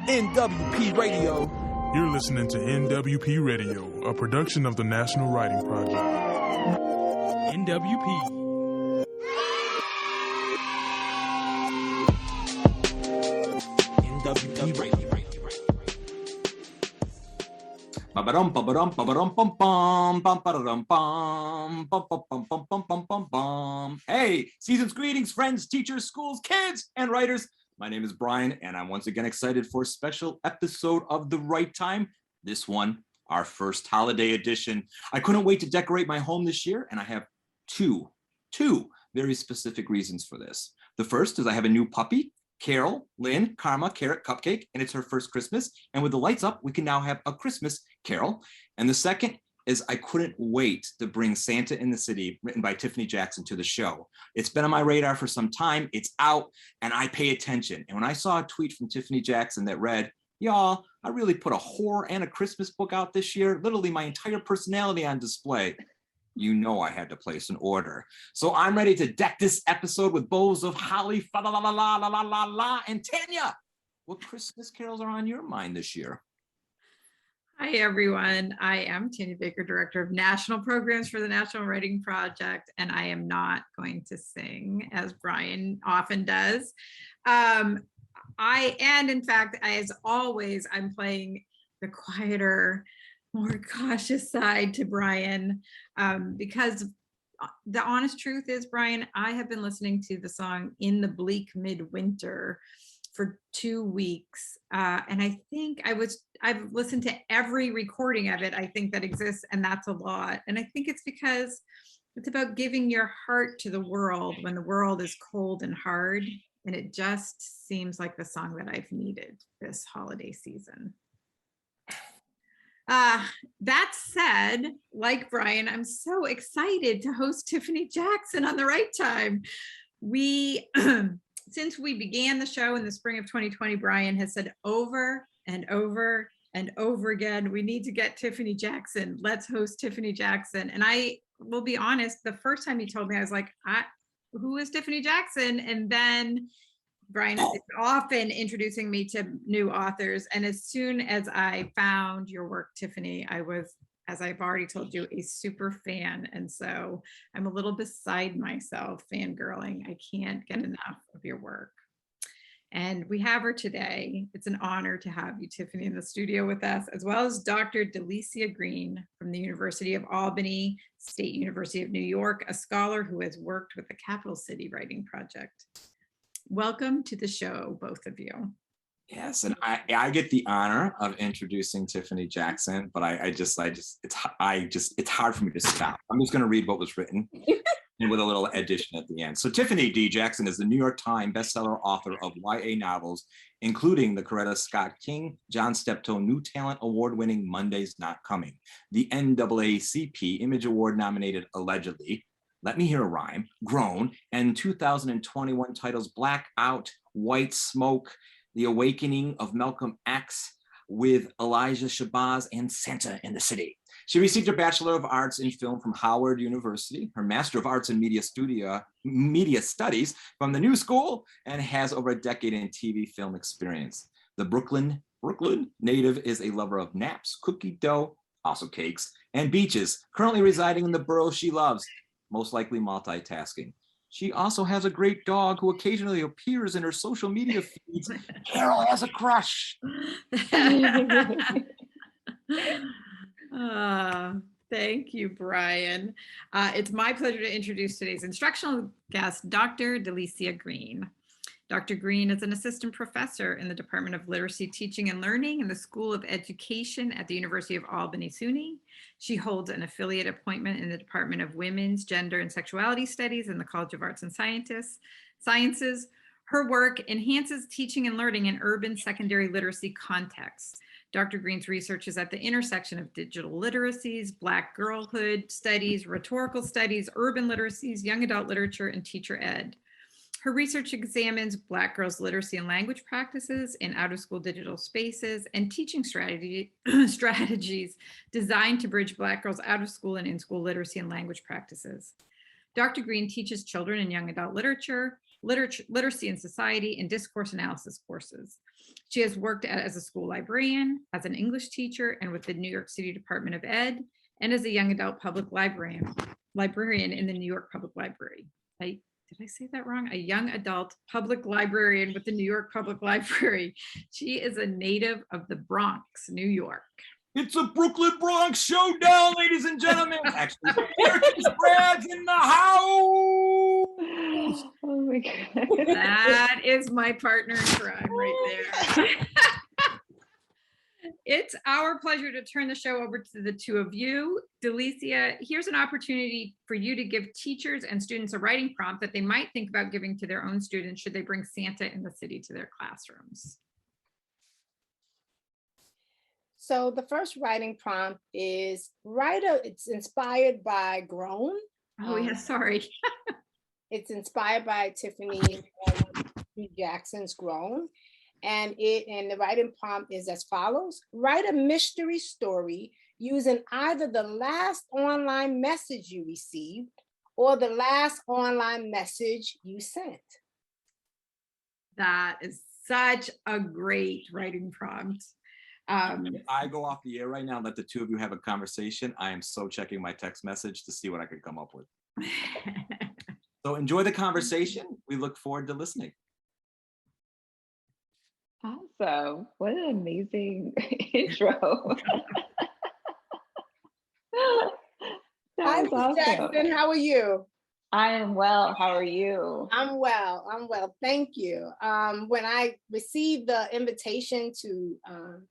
NWP Radio. You're listening to NWP Radio, a production of the National Writing Project. NWP. NWP Radio. Hey, season's greetings, friends, teachers, schools, kids, and writers. My name is Brian, and I'm once again excited for a special episode of The Right Time. This one, our first holiday edition. I couldn't wait to decorate my home this year, and I have two very specific reasons for this. The first is I have a new puppy, Carol, Lynn, Karma, Carrot, Cupcake, and it's her first Christmas. And with the lights up, we can now have a Christmas Carol. And the second is I couldn't wait to bring Santa in the City, written by Tiffany Jackson, to the show. It's been on my radar for some time. It's out, and I pay attention. And when I saw a tweet from Tiffany Jackson that read, "Y'all, I really put a horror and a Christmas book out this year, literally my entire personality on display," you know I had to place an order. So I'm ready to deck this episode with bows of holly, fa la la la la la la la. And Tanya, what Christmas carols are on your mind this year? Hi, everyone. I am Tanya Baker, Director of National Programs for the National Writing Project, and I am not going to sing as Brian often does. In fact, as always, I'm playing the quieter, more cautious side to Brian, because the honest truth is, Brian, I have been listening to the song In the Bleak Midwinter for 2 weeks. And I think I've listened to every recording of it, I think, that exists, and that's a lot. And I think it's because it's about giving your heart to the world when the world is cold and hard. And it just seems like the song that I've needed this holiday season. That said, like Brian, I'm so excited to host Tiffany Jackson on The Right Time. Since we began the show in the spring of 2020, Brian has said over and over and over again, we need to get Tiffany Jackson. Let's host Tiffany Jackson. And I will be honest, the first time he told me, I was like, who is Tiffany Jackson? And then Brian is often introducing me to new authors. And as soon as I found your work, Tiffany, I was, as I've already told you, a super fan. And so I'm a little beside myself fangirling. I can't get enough of your work. And we have her today. It's an honor to have you, Tiffany, in the studio with us, as well as Dr. Delicia Greene from the University of Albany, State University of New York, a scholar who has worked with the Capital City Writing Project. Welcome to the show, both of you. Yes, and I get the honor of introducing Tiffany Jackson, but it's hard for me to stop. I'm just going to read what was written and with a little addition at the end. So Tiffany D Jackson is the New York Times bestseller author of YA novels, including the Coretta Scott King, John Steptoe New Talent Award-winning Monday's Not Coming, the NAACP Image Award-nominated Allegedly, Let Me Hear a Rhyme, Grown, and 2021 titles Blackout, White Smoke, The Awakening of Malcolm X with Elijah Shabazz, and Santa in the City. She received her Bachelor of Arts in Film from Howard University, her Master of Arts in Media Studies from the New School, and has over a decade in TV film experience. The Brooklyn native is a lover of naps, cookie dough, also cakes, and beaches, currently residing in the borough she loves, most likely multitasking. She also has a great dog who occasionally appears in her social media feeds. Carol has a crush. Thank you, Brian. It's my pleasure to introduce today's instructional guest, Dr. Delicia Greene. Dr. Greene is an assistant professor in the Department of Literacy, Teaching and Learning in the School of Education at the University of Albany, SUNY. She holds an affiliate appointment in the Department of Women's, Gender, and Sexuality Studies in the College of Arts and Sciences. Her work enhances teaching and learning in urban secondary literacy contexts. Dr. Greene's research is at the intersection of digital literacies, Black girlhood studies, rhetorical studies, urban literacies, young adult literature, and teacher ed. Her research examines Black girls' literacy and language practices in out-of-school digital spaces and teaching strategies designed to bridge Black girls out of school and in-school literacy and language practices. Dr. Greene teaches children and young adult literacy and society and discourse analysis courses. She has worked as a school librarian, as an English teacher, and with the New York City Department of Ed, and as a young adult public librarian in the New York Public Library. Did I say that wrong? A young adult public librarian with the New York Public Library. She is a native of the Bronx, New York. It's a Brooklyn Bronx showdown, ladies and gentlemen. Actually, Syracuse Brad's in the house. Oh my God. That is my partner in crime right there. It's our pleasure to turn the show over to the two of you. Delicia, here's an opportunity for you to give teachers and students a writing prompt that they might think about giving to their own students should they bring Santa in the city to their classrooms. So the first writing prompt is it's inspired by Grown. Oh, yeah, sorry. It's inspired by Tiffany D Jackson's Grown. And the writing prompt is as follows: write a mystery story using either the last online message you received or the last online message you sent. That is such a great writing prompt. If I go off the air right now and let the two of you have a conversation, I am so checking my text message to see what I could come up with. So enjoy the conversation. We look forward to listening. Awesome. What an amazing intro. Hi, Ms. Awesome. Jackson. How are you? I am well. How are you? I'm well. Thank you. When I received the invitation to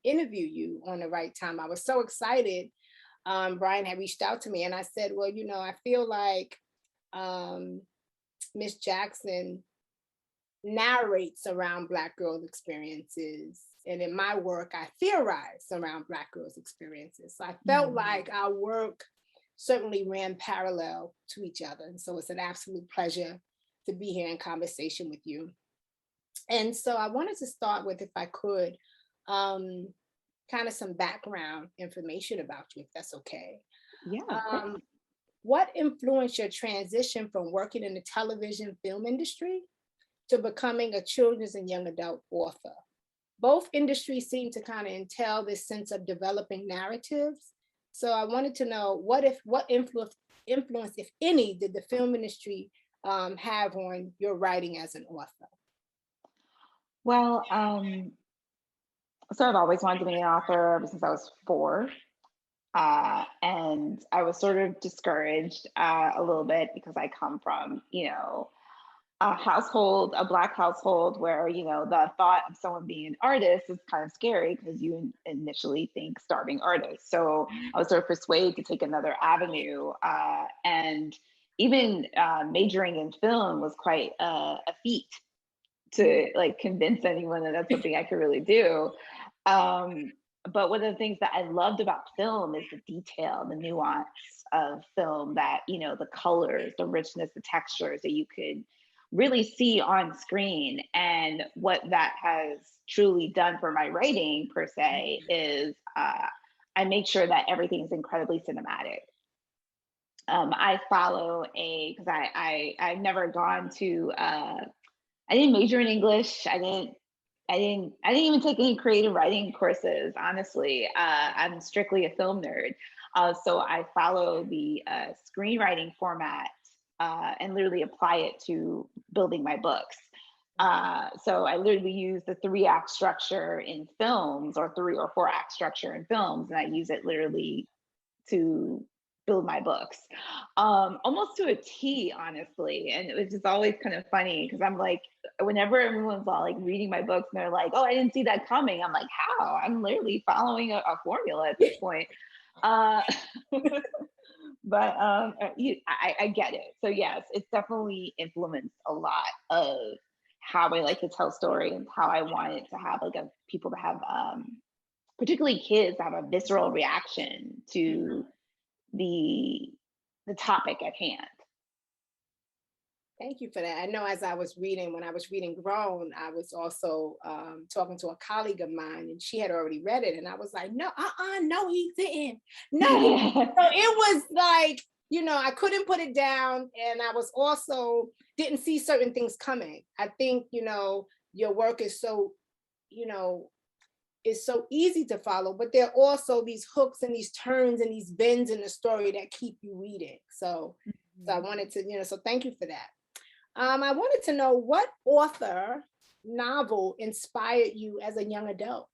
interview you on the right time, I was so excited. Brian had reached out to me and I said, well, I feel like Ms. Jackson narrates around Black girls' experiences. And in my work, I theorize around Black girls' experiences. So I felt like our work certainly ran parallel to each other. And so it's an absolute pleasure to be here in conversation with you. And so I wanted to start with, if I could, kind of some background information about you, if that's okay. Yeah. What influenced your transition from working in the television film industry to becoming a children's and young adult author? Both industries seem to kind of entail this sense of developing narratives. So I wanted to know what influence, if any, did the film industry have on your writing as an author? Well, so I've always wanted to be an author ever since I was 4. And I was sort of discouraged a little bit because I come from, a Black household where, the thought of someone being an artist is kind of scary because you initially think starving artist. So I was sort of persuaded to take another avenue. And even majoring in film was quite a feat to convince anyone that that's something I could really do. But one of the things that I loved about film is the detail, the nuance of film, that, the colors, the richness, the textures that you could really see on screen. And what that has truly done for my writing, per se, is I make sure that everything is incredibly cinematic. I follow because I've never gone to, I didn't major in English. I didn't even take any creative writing courses, honestly. I'm strictly a film nerd. So I follow the screenwriting format and literally apply it to building my books. So I literally use the 3-act structure in films, or 3 or 4-act structure in films, and I use it literally to build my books, almost to a T, honestly. And it was just always kind of funny because I'm like, whenever everyone's all reading my books and they're like, oh, I didn't see that coming, I'm like, how? I'm literally following a formula at this point. But I get it. So yes, it's definitely influenced a lot of how I like to tell story and how I want it to have people to have, particularly kids, have a visceral reaction to the topic at hand. Thank you for that. I know when I was reading Grown, I was also talking to a colleague of mine, and she had already read it. And I was like, no, no, he didn't. No. So it was like, I couldn't put it down. And I was also didn't see certain things coming. I think, your work is so you know, is so easy to follow, but there are also these hooks and these turns and these bends in the story that keep you reading. So, I wanted to, you know, so thank you for that. I wanted to know what author novel inspired you as a young adult,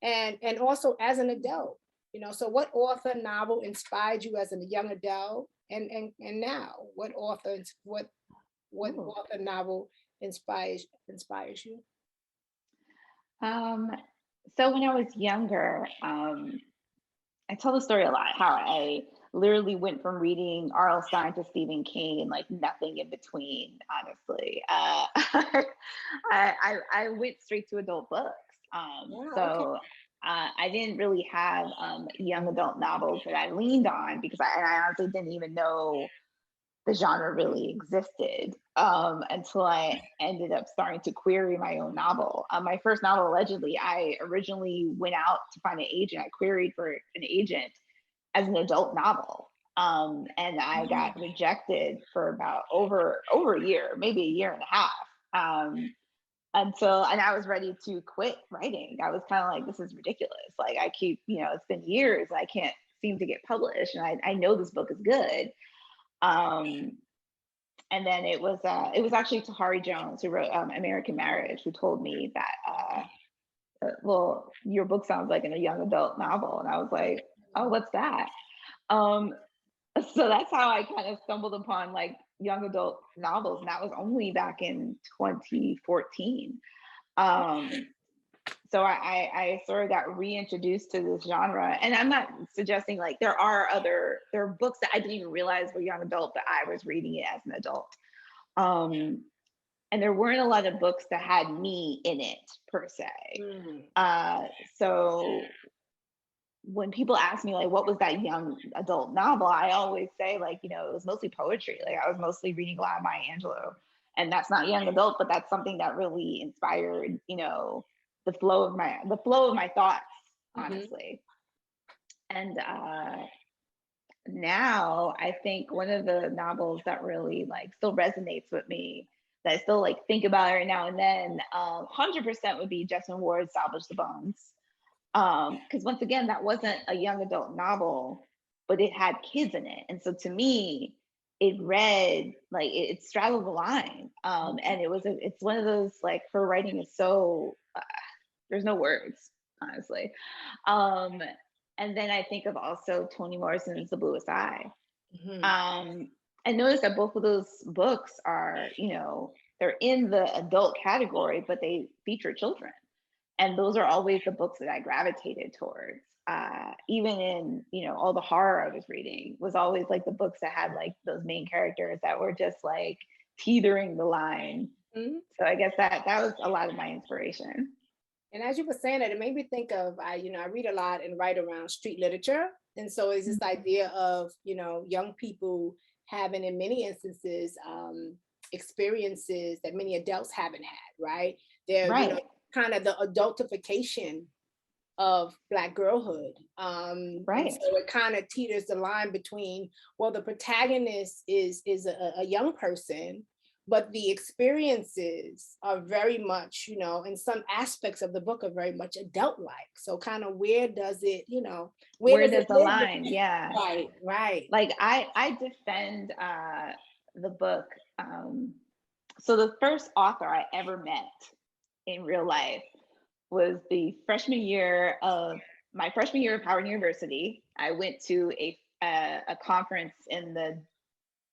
and also as an adult, you know, so what author novel inspired you as a young adult, and now what author author novel inspires you? So when I was younger, I tell the story a lot, how I literally went from reading R.L. Stine to Stephen King, like nothing in between, honestly. I went straight to adult books. So I didn't really have young adult novels that I leaned on, because I honestly didn't even know the genre really existed until I ended up starting to query my own novel. My first novel, Allegedly, I originally went out to find an agent. I queried for an agent as an adult novel. And I got rejected for about over a year, maybe a year and a half. And I was ready to quit writing. I was kind of like, this is ridiculous. Like I keep, you know, it's been years, I can't seem to get published, and I know this book is good. And then it was actually Tahari Jones, who wrote American Marriage, who told me that, well, your book sounds like a young adult novel. And I was like, oh, what's that? So that's how I kind of stumbled upon like young adult novels. And that was only back in 2014. So I sort of got reintroduced to this genre. And I'm not suggesting like there are books that I didn't even realize were young adult, but I was reading it as an adult. And there weren't a lot of books that had me in it per se. So when people ask me like, what was that young adult novel? I always say like, you know, it was mostly poetry. Like I was mostly reading a lot of Maya Angelou, and that's not young adult, but that's something that really inspired, you know, the flow of my thoughts, honestly. And now I think one of the novels that really like still resonates with me, that I still like think about every now and then, 100% would be Jessamine Ward's Salvage the Bones. Because once again, that wasn't a young adult novel, but it had kids in it. And so to me, it read like it straddled the line. And it's one of those, like, her writing is so, there's no words, honestly. And then I think of also Toni Morrison's The Bluest Eye. I noticed that both of those books are, you know, they're in the adult category, but they feature children. And those are always the books that I gravitated towards. Even in, you know, all the horror I was reading was always like the books that had like those main characters that were just like teetering the line. So I guess that was a lot of my inspiration. And as you were saying that, it made me think of, I read a lot and write around street literature. And so it's this idea of, you know, young people having, in many instances, experiences that many adults haven't had, right? They're, right, you know, kind of the adultification of Black girlhood. Right. So it kind of teeters the line between, well, the protagonist is a young person, but the experiences are very much, you know, and some aspects of the book are very much adult-like. So kind of where does it, you know, where does the line? Yeah. Right. Like I defend the book. So the first author I ever met in real life was the freshman year of Howard University. I went to a conference in the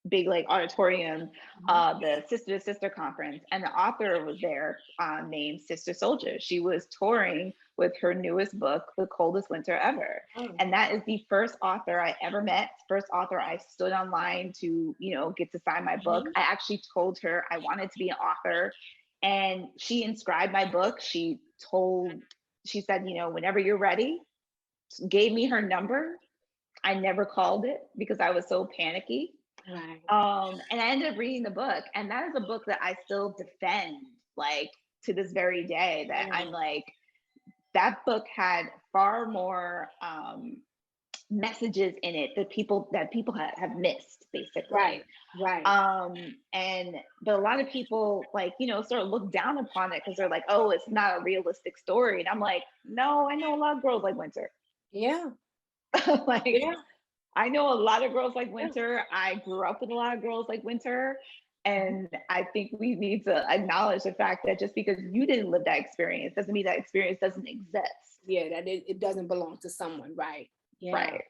big like auditorium, the Sister to Sister conference, and the author was there named Sister Soldier. She was touring with her newest book, The Coldest Winter Ever. And that is the first author I ever met, first author I stood online to, you know, get to sign my book. I actually told her I wanted to be an author, and she inscribed my book. She said, you know, whenever you're ready, gave me her number. I never called it because I was so panicky. Right. And I ended up reading the book, and that is a book that I still defend, like, to this very day, that I'm like, that book had far more messages in it that people have missed, basically. Right. But a lot of people, like, you know, sort of look down upon it because they're like, oh, it's not a realistic story. And I'm like, no, I know a lot of girls like winter. Yeah. Like, Yeah. I know a lot of girls like winter. I grew up with a lot of girls like winter. And I think we need to acknowledge the fact that just because you didn't live that experience doesn't mean that experience doesn't exist. Yeah, that it doesn't belong to someone, right? Yeah. Right.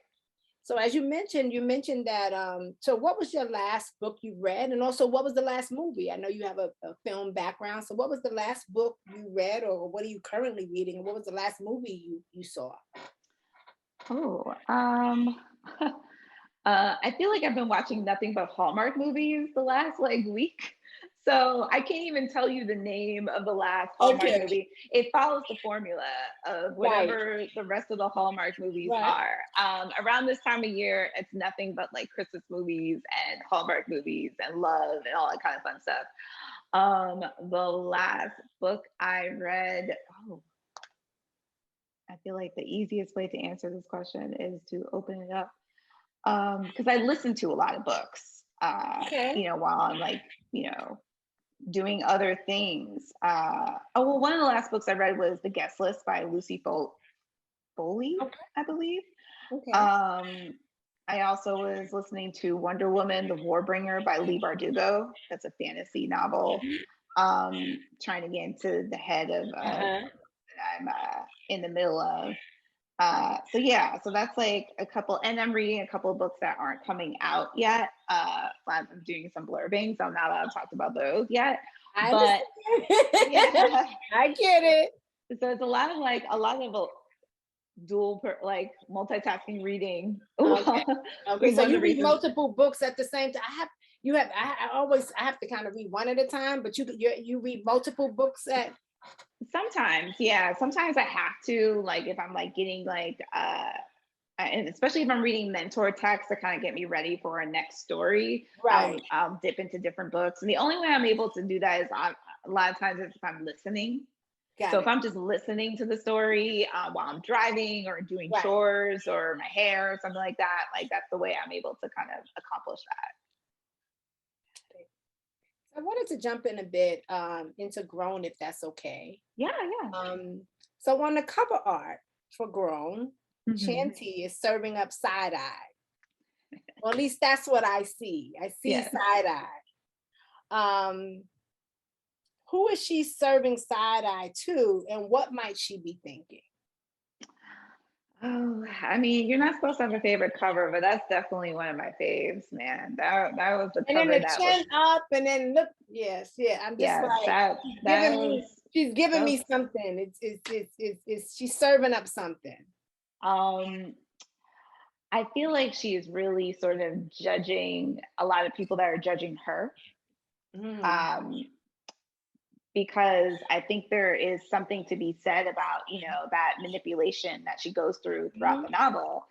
So as you mentioned that, so what was your last book you read? And also, what was the last movie? I know you have a film background. So what was the last book you read, or what are you currently reading? And what was the last movie you saw? Oh, I feel like I've been watching nothing but Hallmark movies the last like week. So I can't even tell you the name of the last Hallmark movie. It follows the formula of whatever the rest of the Hallmark movies are. Around this time of year, it's nothing but like Christmas movies and Hallmark movies and love and all that kind of fun stuff. The last book I read, I feel like the easiest way to answer this question is to open it up. Because I listen to a lot of books, you know, while I'm like, you know, doing other things. One of the last books I read was The Guest List by Lucy Foley, I believe. I also was listening to Wonder Woman, The Warbringer by Leigh Bardugo. That's a fantasy novel. Trying to get into the head of that I'm in the middle of. So that's like a couple, and I'm reading a couple of books that aren't coming out yet. I'm doing some blurbing, so I'm not allowed to talk about those yet. But yeah, I get it. So it's a lot of dual like multitasking reading. Okay. So you read multiple books at the same time. I have to kind of read one at a time, but you read multiple books at. Sometimes, yeah. Sometimes I have to, like, if I'm like getting like, and especially if I'm reading mentor text to kind of get me ready for a next story, I'll dip into different books. And the only way I'm able to do that is a lot of times it's if I'm listening. If I'm just listening to the story while I'm driving or doing chores or my hair or something like that, like that's the way I'm able to kind of accomplish that. I wanted to jump in a bit into Grown, if that's okay. Yeah. So on the cover art for Grown, Chanty is serving up side eye. Well, at least that's what I see. I see side eye. Who is she serving side eye to, and what might she be thinking? Oh, I mean, you're not supposed to have a favorite cover, but that's definitely one of my faves, man. That was the cover. And then the chin up, and then look, I'm just she's giving me something. It's she's serving up something. I feel like she is really sort of judging a lot of people that are judging her. Because I think there is something to be said about, you know, that manipulation that she goes through throughout the novel,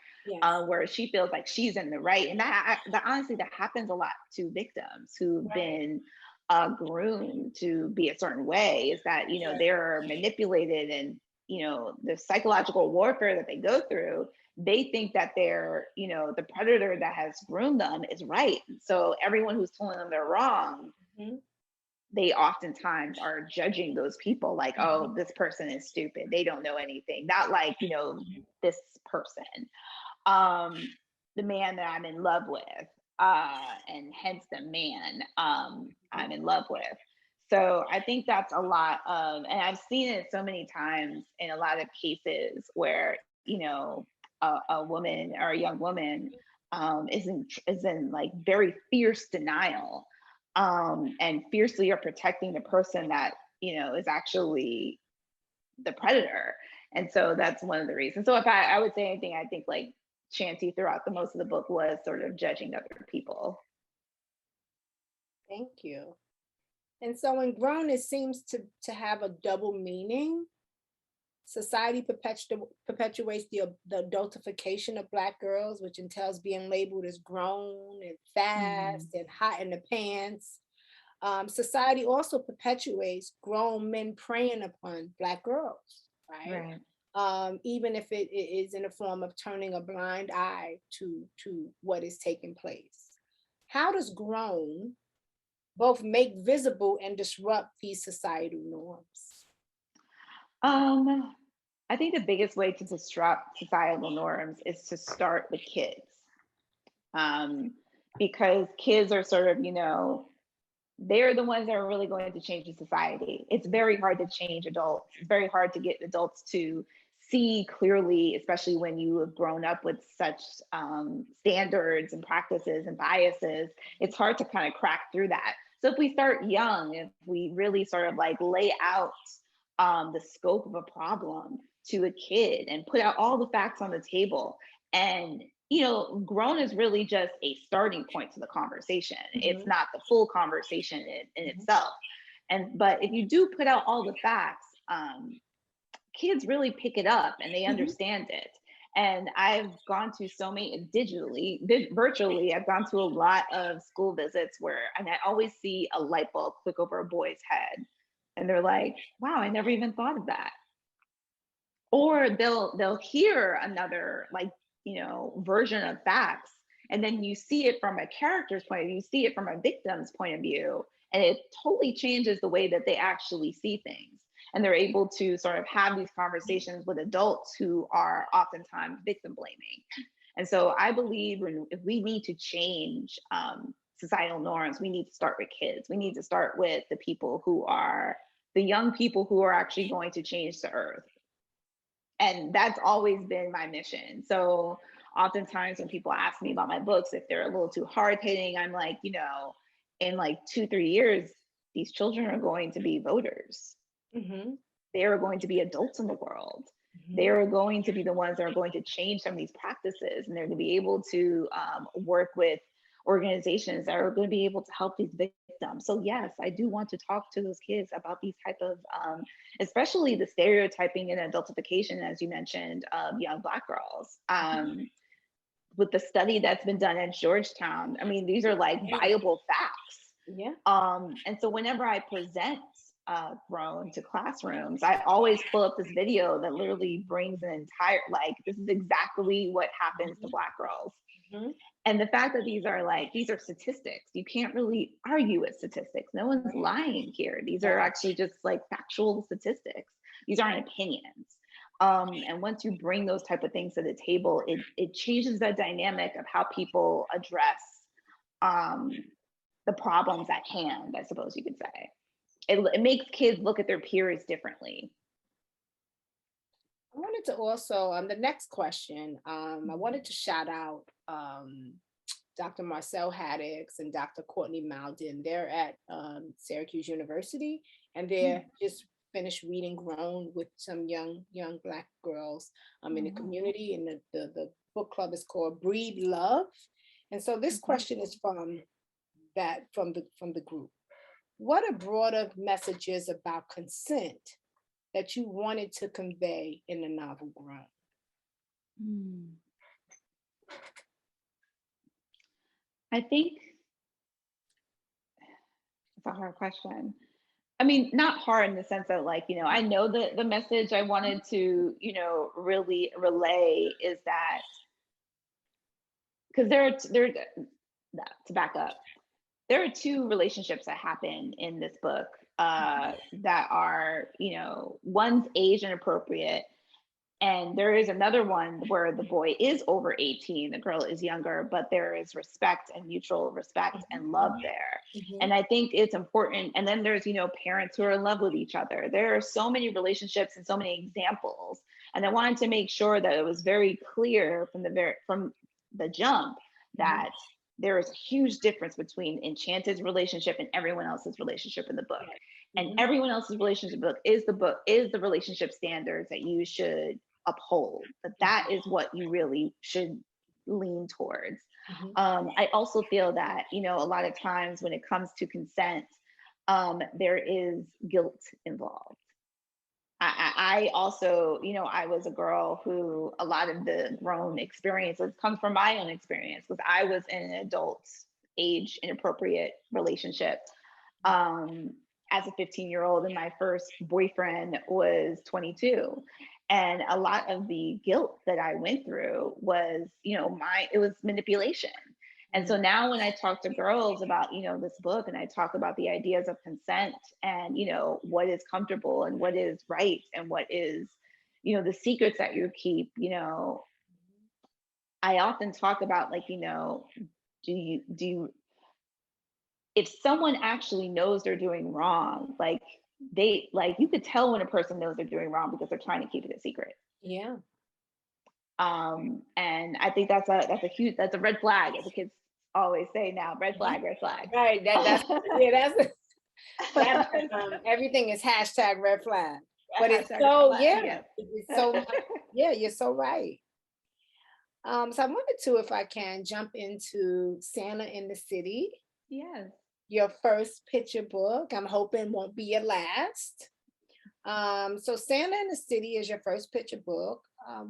where she feels like she's in the right. And that honestly, that happens a lot to victims who've been groomed to be a certain way, is that, you know, they're manipulated, and, you know, the psychological warfare that they go through, they think that they're, you know, the predator that has groomed them is right. So everyone who's telling them they're wrong, they oftentimes are judging those people like, oh, this person is stupid. They don't know anything. Not like, you know, this person, the man that I'm in love with, and hence the man I'm in love with. So I think that's a lot of, and I've seen it so many times in a lot of cases where, you know, a woman or a young woman is in like very fierce denial, and fiercely are protecting the person that, you know, is actually the predator. And so that's one of the reasons. So if I would say anything, I think like Chanty throughout the most of the book was sort of judging other people. Thank you. And so in Grown, it seems to have a double meaning. Society perpetuates the adultification of Black girls, which entails being labeled as grown and fast and hot in the pants. Society also perpetuates grown men preying upon Black girls, right? even if it is in the form of turning a blind eye to what is taking place. How does grown both make visible and disrupt these societal norms? I think the biggest way to disrupt societal norms is to start with kids. Because kids are sort of, they're the ones that are really going to change the society. It's very hard to change adults. It's very hard to get adults to see clearly, especially when you have grown up with such standards and practices and biases. It's hard to kind of crack through that. So if we start young, if we really sort of like lay out the scope of a problem to a kid and put out all the facts on the table, and grown is really just a starting point to the conversation. It's not the full conversation in itself. But if you do put out all the facts, kids really pick it up and they understand it. And I've gone to so many virtually, I've gone to a lot of school visits and I always see a light bulb click over a boy's head. And they're like, wow, I never even thought of that. Or they'll hear another version of facts. And then you see it from a character's point of view, you see it from a victim's point of view, and it totally changes the way that they actually see things. And they're able to sort of have these conversations with adults who are oftentimes victim blaming. And so I believe if we need to change societal norms, we need to start with kids. We need to start with the young people who are actually going to change the earth. And that's always been my mission. So oftentimes when people ask me about my books, if they're a little too hard hitting, I'm like, in like 2-3 years, these children are going to be voters. They are going to be adults in the world. They are going to be the ones that are going to change some of these practices, and they're going to be able to work with organizations that are going to be able to help these victims. So yes, I do want to talk to those kids about these type of, especially the stereotyping and adultification, as you mentioned, of young Black girls. With the study that's been done at Georgetown, I mean, these are like viable facts. Yeah. And so whenever I present grown to classrooms, I always pull up this video that literally brings an entire, this is exactly what happens to Black girls. And the fact that these are statistics, you can't really argue with statistics. No one's lying here. These are actually just factual statistics. These aren't opinions. And once you bring those type of things to the table, it changes the dynamic of how people address the problems at hand, I suppose you could say. It makes kids look at their peers differently. I wanted to also, the next question, I wanted to shout out Dr. Marcel Haddix and Dr. Courtney Malden. They're at Syracuse University, and they're just finished reading Grown with some young Black girls in the community, and the book club is called Breed Love. And so this question is from the group. What are broader messages about consent that you wanted to convey in the novel Grown? I think it's a hard question. I mean, not hard in the sense that I know that the message I wanted to, really relay is that, because to back up, there are 2 relationships that happen in this book that are, one's age inappropriate, and there is another one where the boy is over 18, the girl is younger, but there is respect and mutual respect and love there. And I think it's important. And then there's, parents who are in love with each other. There are so many relationships and so many examples. And I wanted to make sure that it was very clear from the jump that there is a huge difference between Enchanted's relationship and everyone else's relationship in the book. And everyone else's relationship is the relationship standards that you should uphold. But that is what you really should lean towards. I also feel that, a lot of times when it comes to consent, there is guilt involved. I also, I was a girl who a lot of the grown experiences come from my own experience, because I was in an adult age inappropriate relationship as a 15-year-old, and my first boyfriend was 22. And a lot of the guilt that I went through was, it was manipulation. And so now when I talk to girls about, this book, and I talk about the ideas of consent and, what is comfortable and what is right and what is, the secrets that you keep, I often talk about like, if someone actually knows they're doing wrong, like you could tell when a person knows they're doing wrong because they're trying to keep it a secret. Yeah. And I think that's a red flag, as the kids always say now, red flag, red flag. Right. That's everything is hashtag red flag. But it's so, it's so, you're so right. So I wanted to, if I can, jump into Santa in the City. Yes. Your first picture book. I'm hoping won't be your last. So Santa in the City is your first picture book.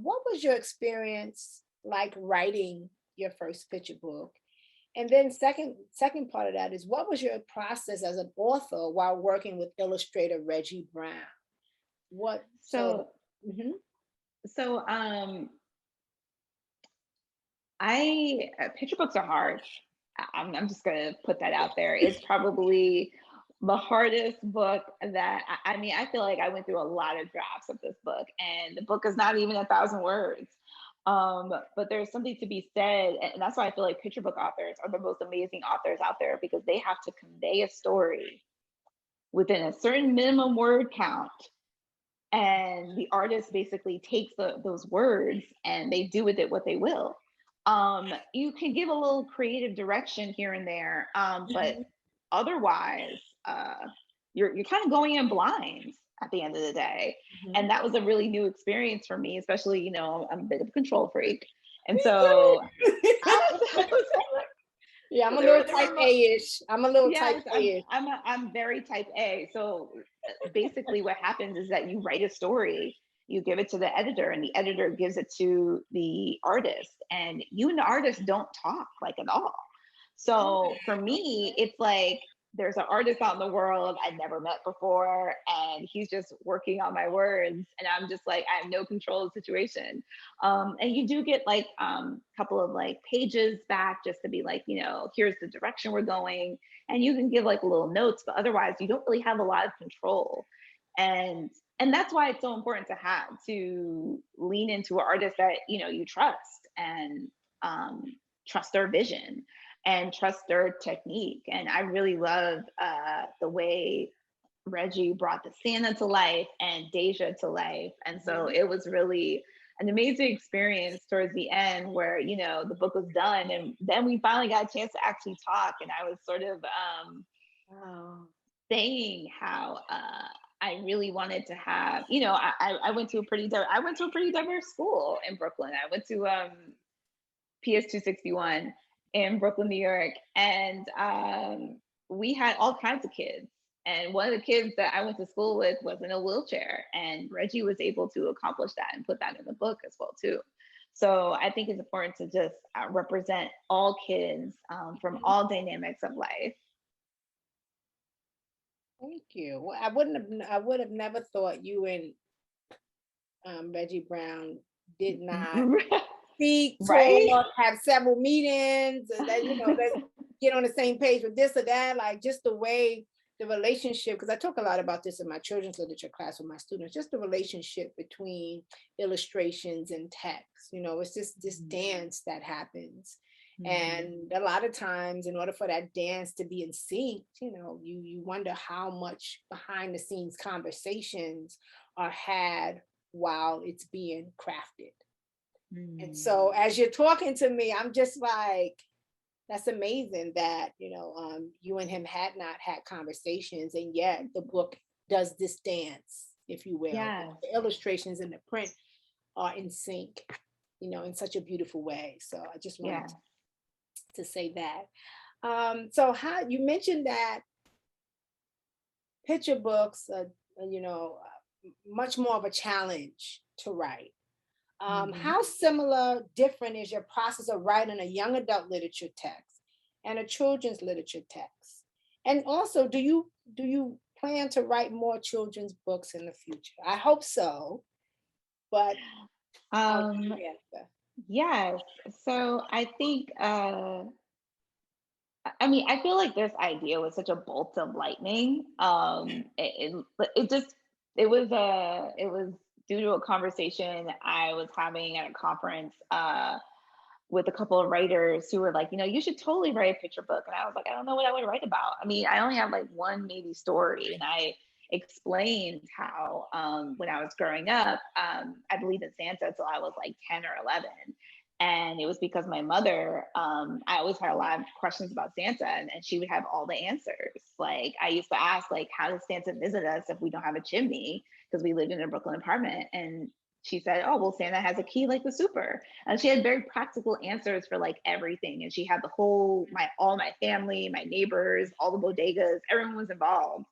What was your experience like writing your first picture book? And then second part of that is, what was your process as an author while working with illustrator Reggie Brown? Picture books are hard. I'm just gonna put that out there. It's probably the hardest book that I feel like I went through a lot of drafts of this book, and the book is not even 1,000 words. But there's something to be said, and that's why I feel like picture book authors are the most amazing authors out there, because they have to convey a story within a certain minimum word count, and the artist basically takes those words and they do with it what they will. You can give a little creative direction here and there, but otherwise, you're kind of going in blind at the end of the day. And that was a really new experience for me, especially, I'm a bit of a control freak. And so yeah, I'm a little type A-ish. I'm a little type A-ish. I'm very type A. So basically what happens is that you write a story, you give it to the editor, and the editor gives it to the artist, and you and the artist don't talk like at all. So for me, it's like, there's an artist out in the world I'd never met before, and he's just working on my words, and I'm just like, I have no control of the situation. And you do get like a couple of like pages back just to be like, here's the direction we're going, and you can give like little notes, but otherwise you don't really have a lot of control. And that's why it's so important to lean into an artist that you trust, and trust their vision and trust their technique. And I really love the way Reggie brought the Santa to life and Deja to life. And so it was really an amazing experience towards the end where, the book was done, and then we finally got a chance to actually talk. And I was sort of saying how I really wanted to have, I went to a pretty diverse school in Brooklyn. I went to PS 261 in Brooklyn, New York. And we had all kinds of kids. And one of the kids that I went to school with was in a wheelchair, and Reggie was able to accomplish that and put that in the book as well too. So I think it's important to just represent all kids from all dynamics of life. Thank you. Well, I would have never thought you and Reggie Brown did not speak, right? talk, have several meetings, and then, let's get on the same page with this or that, like just the way the relationship, because I talk a lot about this in my children's literature class with my students, just the relationship between illustrations and text. It's just this dance that happens. And a lot of times, in order for that dance to be in sync, you wonder how much behind the scenes conversations are had while it's being crafted. And so as you're talking to me, I'm just like, that's amazing that, you and him had not had conversations, and yet the book does this dance, if you will. Yeah. The illustrations and the print are in sync, in such a beautiful way. So I just wanted to say that. So how you mentioned that picture books are, much more of a challenge to write. How similar, different is your process of writing a young adult literature text and a children's literature text? And also, do you plan to write more children's books in the future? I hope so. but Um, yes. So I think, I mean, I feel like this idea was such a bolt of lightning. It just, it was due to a conversation I was having at a conference, with a couple of writers who were like, you should totally write a picture book. And I was like, I don't know what I would write about. I mean, I only have like one maybe story. And I explained how, when I was growing up, I believed in Santa till I was like 10 or 11. And it was because my mother, I always had a lot of questions about Santa, and she would have all the answers. Like, I used to ask, like, how does Santa visit us if we don't have a chimney? Because we lived in a Brooklyn apartment. And she said, oh, well, Santa has a key like the super. And she had very practical answers for like everything. And she had all my family, my neighbors, all the bodegas, everyone was involved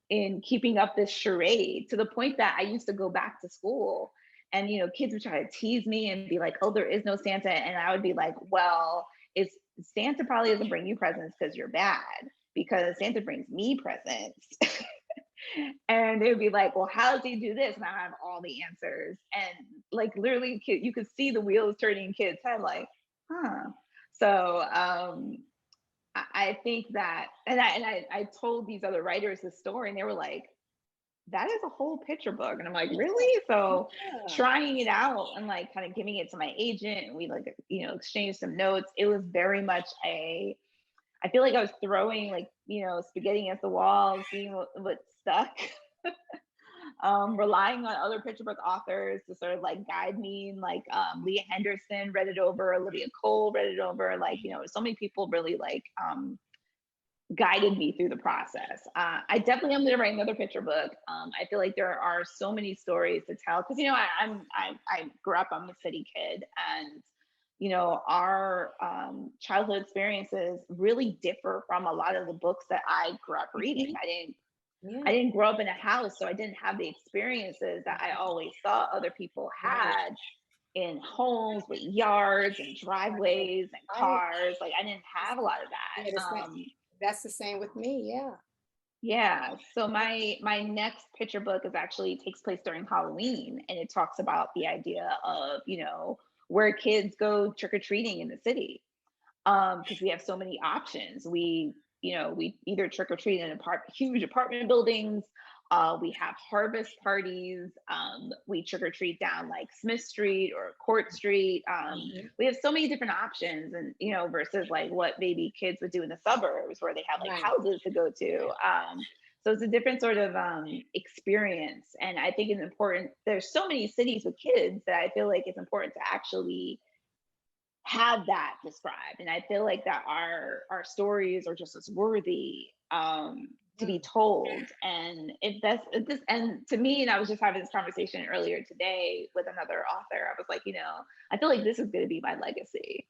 in keeping up this charade, to the point that I used to go back to school and, kids would try to tease me and be like, oh, there is no Santa. And I would be like, well, Santa probably doesn't bring you presents because you're bad, because Santa brings me presents. And they would be like, well, how does he do this? And I have all the answers. And like literally you could see the wheels turning in kids' head, like, huh. So I think that, and I told these other writers this story, and they were like, that is a whole picture book. And I'm like, really? So trying it out and like kind of giving it to my agent, and we like, exchanged some notes. It was very much I feel like I was throwing like, spaghetti against the wall, seeing what stuck. Relying on other picture book authors to sort of like guide me, like Leah Henderson read it over, Olivia Cole read it over, like, so many people really like guided me through the process. I definitely am going to write another picture book. I feel like there are so many stories to tell, because I grew up, I'm a city kid, and our childhood experiences really differ from a lot of the books that I grew up reading. I didn't grow up in a house, so I didn't have the experiences that I always thought other people had in homes with yards and driveways and cars. Like, I didn't have a lot of that. That's the same with me. Yeah. Yeah. So my next picture book takes place during Halloween, and it talks about the idea of, where kids go trick-or-treating in the city. Because we have so many options. We either trick-or-treat in huge apartment buildings. We have harvest parties. We trick-or-treat down like Smith Street or Court Street. We have so many different options, and versus like what maybe kids would do in the suburbs, where they have like houses to go to. So it's a different sort of experience. And I think it's important. There's so many cities with kids that I feel like it's important to actually have that described. And I feel like that our stories are just as worthy to be told. And and to me, and I was just having this conversation earlier today with another author, I was like, I feel like this is going to be my legacy,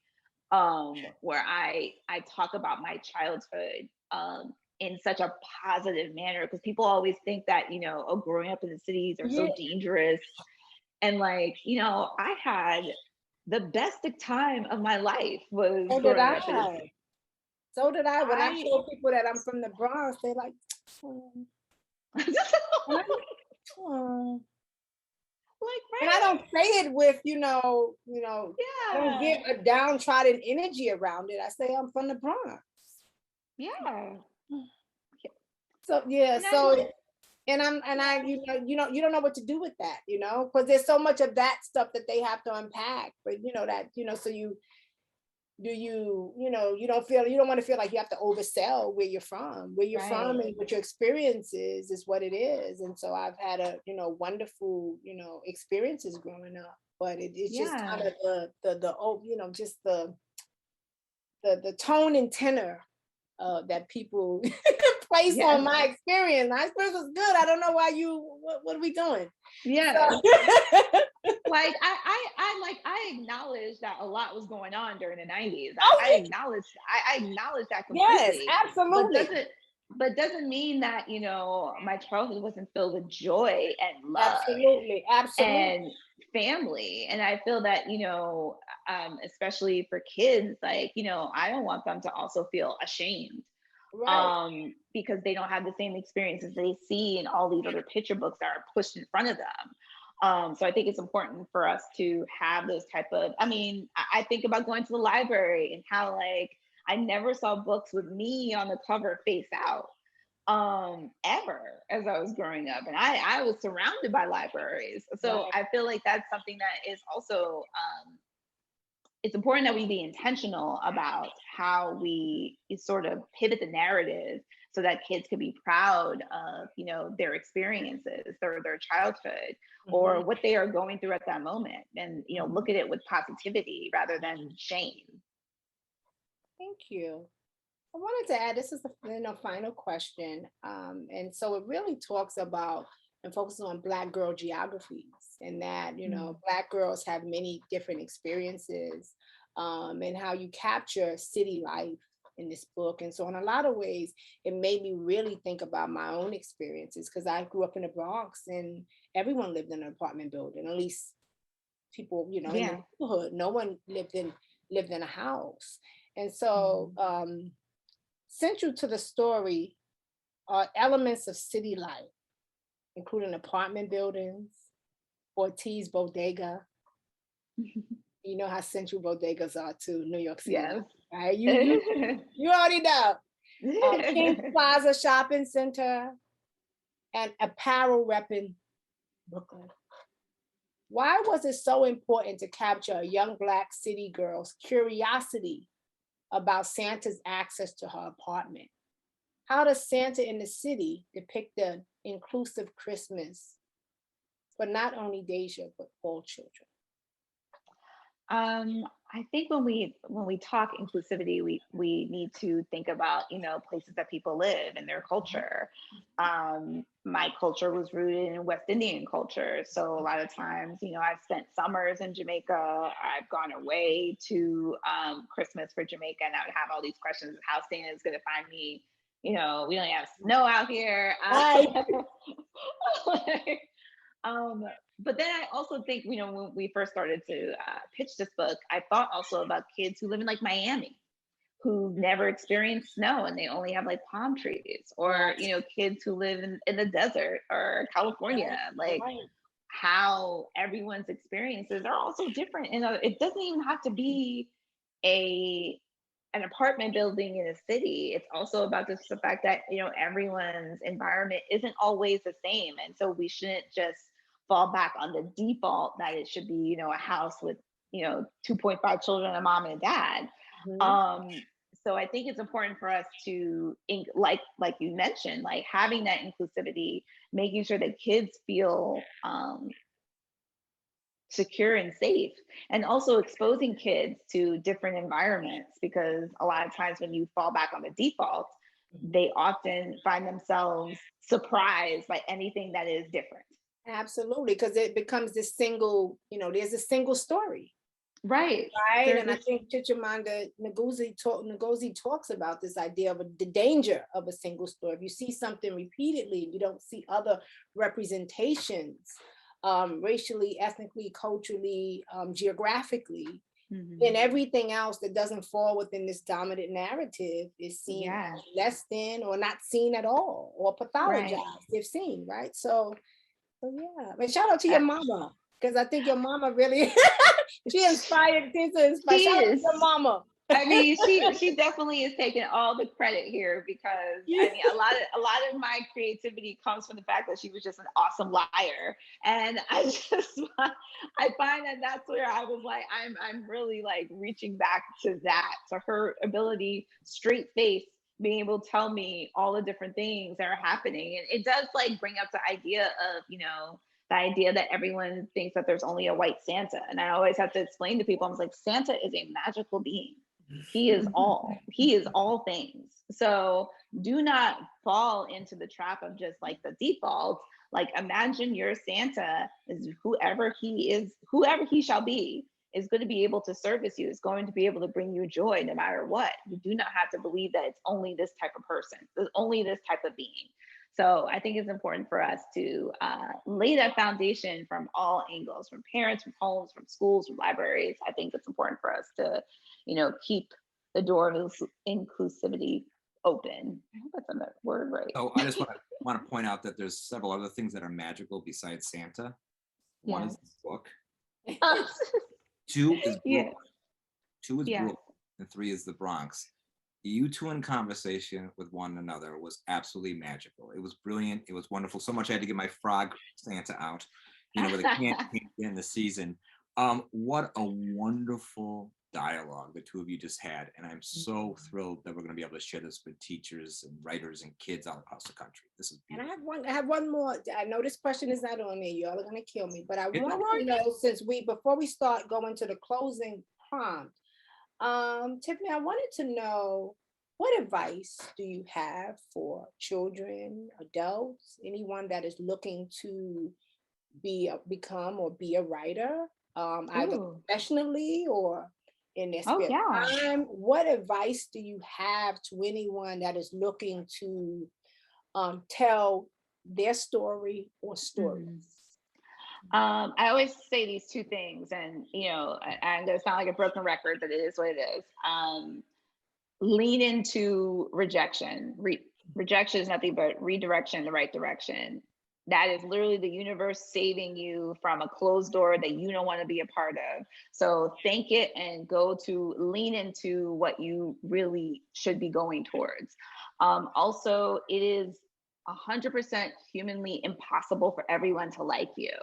where I talk about my childhood in such a positive manner, because people always think that, growing up in the cities are so dangerous. And like, I had the best time of my life was growing up in the city. So did I. When I show people that I'm from the Bronx, they're like, oh. Like, and I don't say it with, I don't give a downtrodden energy around it. I say I'm from the Bronx. Yeah. So yeah, and I you don't know what to do with that, because there's so much of that stuff that they have to unpack. But so you don't want to feel like you have to oversell where you're from. Where you're from and what your experience is what it is. And so I've had a wonderful experiences growing up, but it's just kind of just the tone and tenor that people place on my experience. My experience was good. I don't know why what are we doing? Yeah. Like I acknowledge that a lot was going on during the 90s. I acknowledge that completely. Yes, absolutely. But doesn't mean that, my childhood wasn't filled with joy and love. Absolutely. And family. And I feel that, especially for kids, like, I don't want them to also feel ashamed. Right. Because they don't have the same experiences they see in all these other picture books that are pushed in front of them. So I think it's important for us to have those type of, I think about going to the library and how like I never saw books with me on the cover face out ever as I was growing up. And I was surrounded by libraries. So Right. I feel like that's something that is also, it's important that we be intentional about how we sort of pivot the narrative so that kids could be proud of, their experiences, their childhood, or what they are going through at that moment, and look at it with positivity rather than shame. Thank you. I wanted to add, this is the final question. And so it really talks about and focuses on Black girl geographies, and that, Black girls have many different experiences, and how you capture city life in this book. And so in a lot of ways, it made me really think about my own experiences, because I grew up in the Bronx and everyone lived in an apartment building, at least people, in the neighborhood. No one lived in a house. And so central to the story are elements of city life, including apartment buildings, Ortiz Bodega. You know how central bodegas are to New York City. Yes. Right? You already know. King Plaza Shopping Center and apparel rep in Brooklyn. Why was it so important to capture a young Black city girl's curiosity about Santa's access to her apartment? How does Santa in the city depict the inclusive Christmas for not only Deja, but all children? I think when we talk inclusivity, we need to think about, places that people live and their culture. My culture was rooted in West Indian culture. So a lot of times, I've spent summers in Jamaica. I've gone away to Christmas for Jamaica, and I would have all these questions of how Santa is going to find me. We don't have snow out here. But then I also think, when we first started to pitch this book, I thought also about kids who live in like Miami, who never experienced snow and they only have like palm trees, or, kids who live in the desert or California, how everyone's experiences are also different. And it doesn't even have to be an apartment building in a city. It's also about just the fact that, everyone's environment isn't always the same. And so we shouldn't just fall back on the default that it should be, a house with, 2.5 children, a mom and a dad. So I think it's important for us to, like you mentioned, like having that inclusivity, making sure that kids feel secure and safe, and also exposing kids to different environments, because a lot of times when you fall back on the default, they often find themselves surprised by anything that is different. Absolutely, because it becomes this single, there's a single story. Right. And I think Chimamanda Ngozi talks about this idea of the danger of a single story. If you see something repeatedly, you don't see other representations, racially, ethnically, culturally, geographically, then everything else that doesn't fall within this dominant narrative is seen less than, or not seen at all, or pathologized if seen, right? So yeah, and shout out to your mama, because I think your mama really, she inspired kids to inspire. Shout out to your mama. I mean, she definitely is taking all the credit here, because a lot of my creativity comes from the fact that she was just an awesome liar, and I find that that's where I was like, I'm really like reaching back to that, to her ability, straight face, being able to tell me all the different things that are happening. And it does like bring up the idea of, the idea that everyone thinks that there's only a white Santa. And I always have to explain to people, I was like, Santa is a magical being. He is all things. So do not fall into the trap of just like the default. Like, imagine your Santa is whoever he shall be, is going to be able to service you, is going to be able to bring you joy no matter what. You do not have to believe that it's only this type of person, there's only this type of being. So I think it's important for us to lay that foundation from all angles, from parents, from homes, from schools, from libraries. I think it's important for us to, keep the door of inclusivity open. I hope that's a word right. Oh, I just want to point out that there's several other things that are magical besides Santa. One Yeah. is this book. Oh, Two is Yeah. Brooklyn. Two is Yeah. Brooklyn, and three is the Bronx. You two in conversation with one another was absolutely magical. It was brilliant. It was wonderful. So much I had to get my frog Santa out, with a can in the season. What a wonderful dialogue the two of you just had. And I'm so thrilled that we're going to be able to share this with teachers and writers and kids all across the country. This is And beautiful. I have one more. I know this question is not on there. Y'all are gonna kill me, but I It's want all right. to know, since before we start going to the closing prompt, Tiffany, I wanted to know, what advice do you have for children, adults, anyone that is looking to become or be a writer, either Ooh. professionally or in their Oh, spare yeah. time? What advice do you have to anyone that is looking to tell their story or stories? I always say these two things, and I'm gonna sound like a broken record, but it is what it is. Lean into rejection. Rejection is nothing but redirection in the right direction. That is literally the universe saving you from a closed door that you don't want to be a part of. So thank it and go to lean into what you really should be going towards. Also, it is 100% humanly impossible for everyone to like you.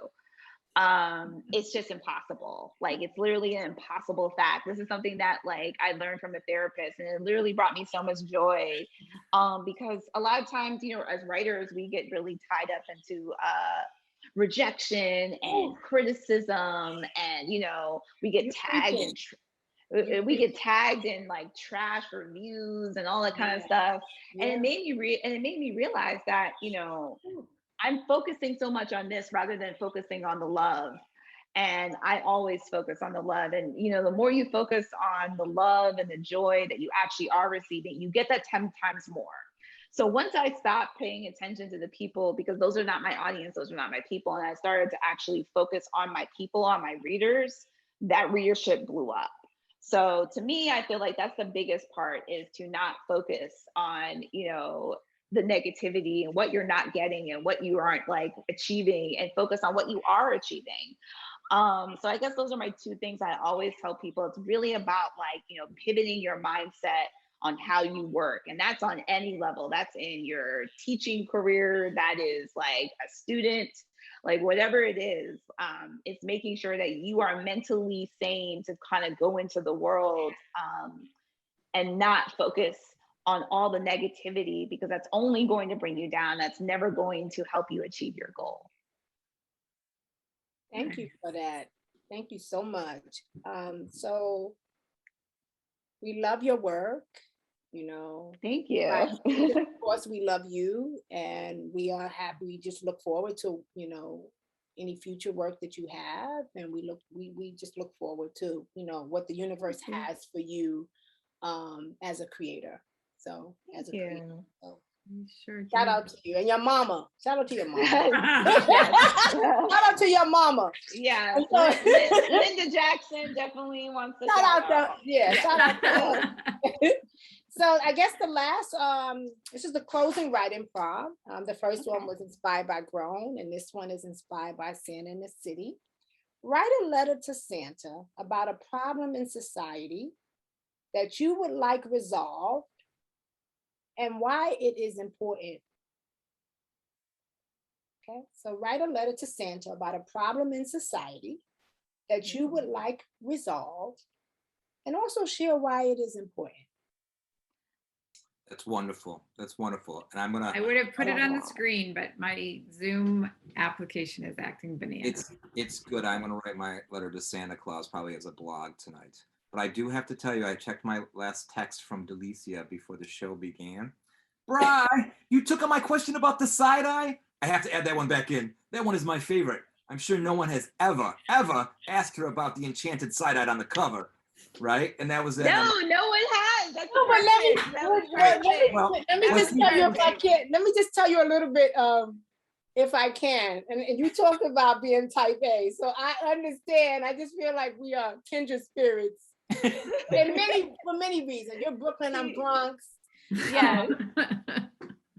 It's just impossible. Like, it's literally an impossible fact. This is something that I learned from a therapist, and it literally brought me so much joy. Because a lot of times, as writers, we get really tied up into rejection and criticism, and we get tagged in trash reviews and all that kind of stuff. And it made me realize that I'm focusing so much on this rather than focusing on the love. And I always focus on the love. And, the more you focus on the love and the joy that you actually are receiving, you get that 10 times more. So once I stopped paying attention to the people, because those are not my audience, those are not my people, and I started to actually focus on my people, on my readers, that readership blew up. So to me, I feel like that's the biggest part, is to not focus on, the negativity and what you're not getting and what you aren't achieving, and focus on what you are achieving. So I guess those are my two things I always tell people. It's really about pivoting your mindset on how you work. And that's on any level. That's in your teaching career. That is a student, whatever it is. It's making sure that you are mentally sane to kind of go into the world, and not focus on all the negativity, because that's only going to bring you down. That's never going to help you achieve your goal. Thank you for that. Thank you so much. So we love your work, Thank you. Of course, we love you, and we are happy. We just look forward to, any future work that you have. And we just look forward to, what the universe has for you as a creator. So as a creator. So, Sure. shout out to you and your mama. Shout out to your mama. Yes. Shout out to your mama. Yeah. Linda Jackson definitely wants to Shout out to her. So I guess the last, this is the closing writing prompt. The first one was inspired by Grown, and this one is inspired by Santa in the City. Write a letter to Santa about a problem in society that you would like resolved, and why it is important. Okay, so write a letter to Santa about a problem in society that you would like resolved, and also share why it is important. That's wonderful. That's wonderful. And I would have put it on the screen, but my Zoom application is acting bananas. It's good. I'm gonna write my letter to Santa Claus probably as a blog tonight. But I do have to tell you, I checked my last text from Delicia before the show began. Bri, you took on my question about the side eye? I have to add that one back in. That one is my favorite. I'm sure no one has ever asked her about the enchanted side eye on the cover, right? And that was it. No one has. That's Let me just tell you if I can. Let me just tell you a little bit, if I can. And you talked about being type A, so I understand. I just feel like we are kindred spirits, for many reasons. You're Brooklyn, I'm Bronx. Yeah.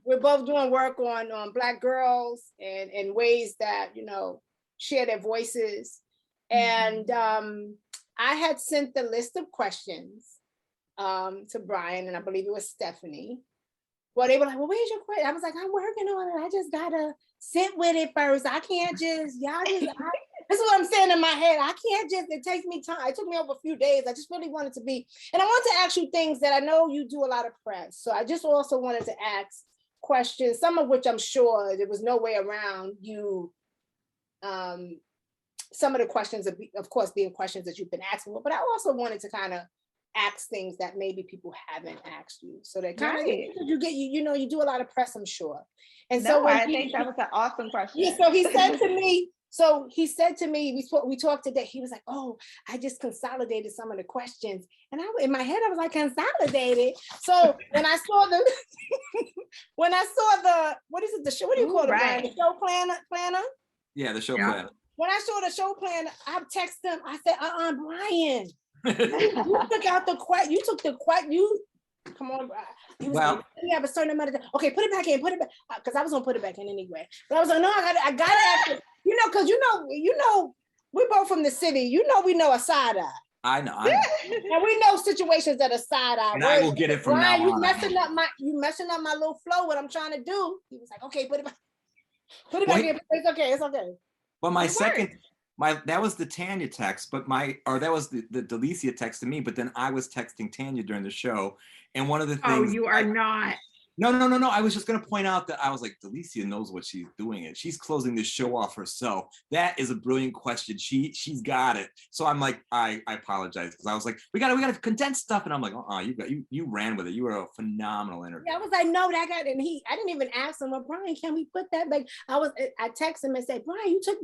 We're both doing work on Black girls and in ways that share their voices. And I had sent the list of questions to Brian, and I believe it was Stephanie. Well, they were like, well, where's your question? I was like, I'm working on it. I just gotta sit with it first. I can't just, this is what I'm saying in my head. I can't just, it takes me time. It took me over a few days. I just really wanted to be, and I want to ask you things that I know you do a lot of press. So I just also wanted to ask questions, some of which I'm sure there was no way around you. Some of the questions, of course, being questions that you've been asking, but I also wanted to kind of ask things that maybe people haven't asked you, so that kind of you get you do a lot of press, I'm sure. And so I think that was an awesome question. Yeah, so he said to me, we talked today. He was like, "Oh, I just consolidated some of the questions," and in my head I was like, "Consolidated." So when I saw the what is it? The show? What do you call it? Brian? The show planner. Yeah, the show planner. When I saw the show plan, I texted him. I said, Brian, you took out the question. You took the question. Come on, Brian. Like, you have a certain amount of time. Okay, put it back in. Put it back, because I was gonna put it back in anyway. But I was like, no, I gotta ask it. Because we're both from the city. We know a side eye. I know. And we know situations that are side eye. And I will get it from Brian, now on. You messing up my little flow. What I'm trying to do. He was like, okay, put it back. Put it back in. It's okay. It's okay. But that was the Tanya text, that was the Delicia text to me, but then I was texting Tanya during the show. And one of the things— Oh, you are not. No. I was just going to point out that I was like, Delicia knows what she's doing. And she's closing the show off herself. That is a brilliant question. She's got it. So I'm like, I apologize, because I was like, we got to condense stuff. And I'm like, you ran with it. You were a phenomenal interview. Yeah, I was like, no, I didn't even ask him, well, Brian, can we put that back? I texted him and said, Brian, you took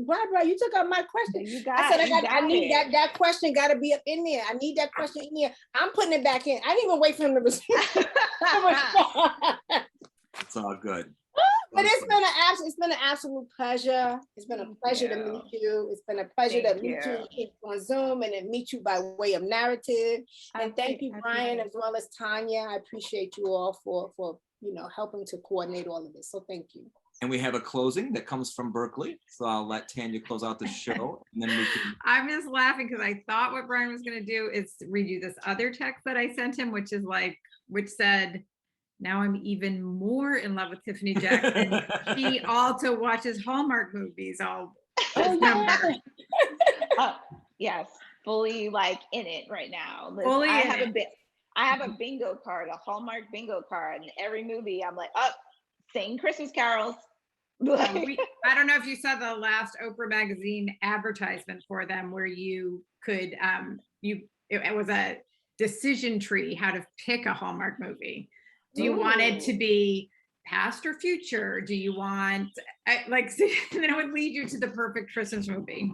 out my question. I need that question got to be up in there. I need that question in there. I'm putting it back in. I didn't even wait for him to respond. It's all good. But it's been an absolute pleasure. It's been a pleasure to meet you. It's been a pleasure to meet you on Zoom and then meet you by way of narrative. And thank you, Brian, as well as Tanya. I appreciate you all for helping to coordinate all of this. So thank you. And we have a closing that comes from Berkeley. So I'll let Tanya close out the show. And then we can— I'm just laughing because I thought what Brian was going to do is read you this other text that I sent him, which said, now I'm even more in love with Tiffany Jackson. She also watches Hallmark movies. Yes, fully in it right now. I have a bingo card, a Hallmark bingo card, and every movie I'm like, sing Christmas carols. I don't know if you saw the last Oprah magazine advertisement for them, where you could it was a decision tree how to pick a Hallmark movie. Do you want it to be past or future? Do you want then it would lead you to the perfect Christmas movie.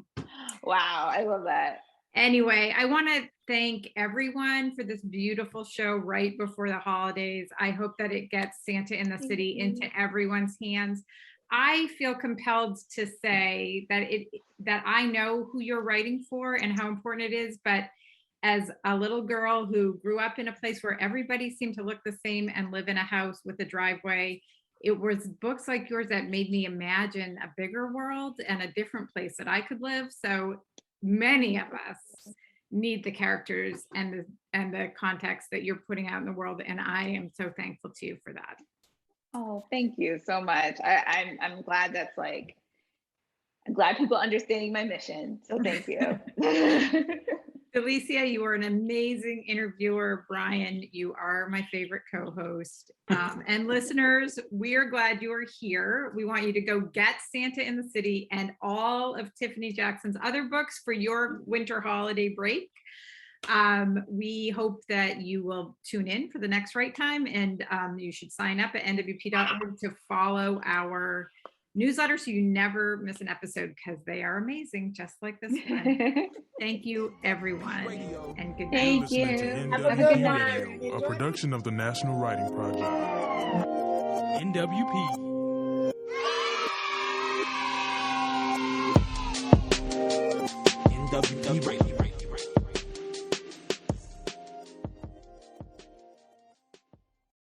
Wow, I love that. Anyway, I want to thank everyone for this beautiful show right before the holidays. I hope that it gets Santa in the City into everyone's hands. I feel compelled to say that I know who you're writing for and how important it is, but as a little girl who grew up in a place where everybody seemed to look the same and live in a house with a driveway, it was books like yours that made me imagine a bigger world and a different place that I could live. So many of us need the characters and the context that you're putting out in the world, and I am so thankful to you for that. Oh, thank you so much. I'm glad I'm glad people are understanding my mission. So thank you. Delicia, you are an amazing interviewer. Brian, you are my favorite co-host. And listeners, we are glad you are here. We want you to go get Santa in the City and all of Tiffany Jackson's other books for your winter holiday break. We hope that you will tune in for the next Right Time, and you should sign up at nwp.org to follow our newsletter so you never miss an episode, because they are amazing, just like this one. Thank you, everyone, and good night. Thank you. Have a good night. Radio, a production of the National Writing Project. NWP. NWP Radio.